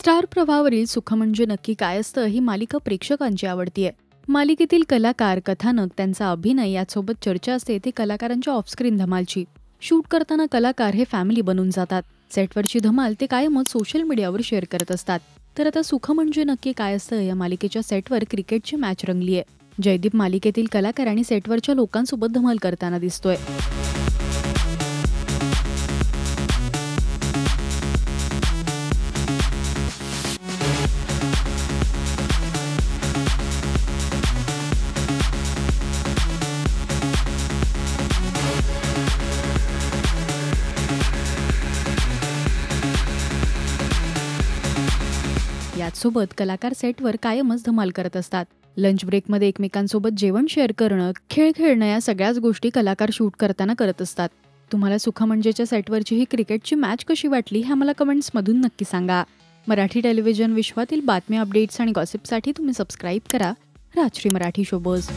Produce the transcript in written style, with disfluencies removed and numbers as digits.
Star प्रवाहावरील सुख म्हणजे नक्की काय असतं ही मालिका प्रेक्षकांची आवडतीये. मालिकेतील कलाकार, कथानक, त्यांचा अभिनय यासोबत चर्चा असते ती कलाकारांच्या ऑफस्क्रीन धमालची. शूट करताना कलाकार हे फॅमिली बनून जातात. सेटवरची धमाल ते कायमच सोशल मीडियावर शेअर करत असतात. तर आता सुख म्हणजे नक्की काय असतं या मालिकेच्या सेटवर क्रिकेटची मॅच रंगलीय. जयदीप मालिकेतील कलाकार आणि सेटवरच्या लोकांसोबत धमाल करताना दिसतोय. याचसोबत कलाकार सेटवर कायमच धमाल करत असतात. लंच ब्रेकमध्ये एकमेकांसोबत जेवण शेअर करणं, खेळ खेळणं या सगळ्याच गोष्टी कलाकार शूट करताना करत असतात. तुम्हाला सुख म्हणजेच्या सेटवरची ही क्रिकेटची मॅच कशी वाटली हे आम्हाला कमेंट्समधून नक्की सांगा. मराठी टेलिव्हिजन विश्वातील बातम्या, अपडेट्स आणि गॉसिपसाठी तुम्ही सबस्क्राईब करा राजश्री मराठी शोबज.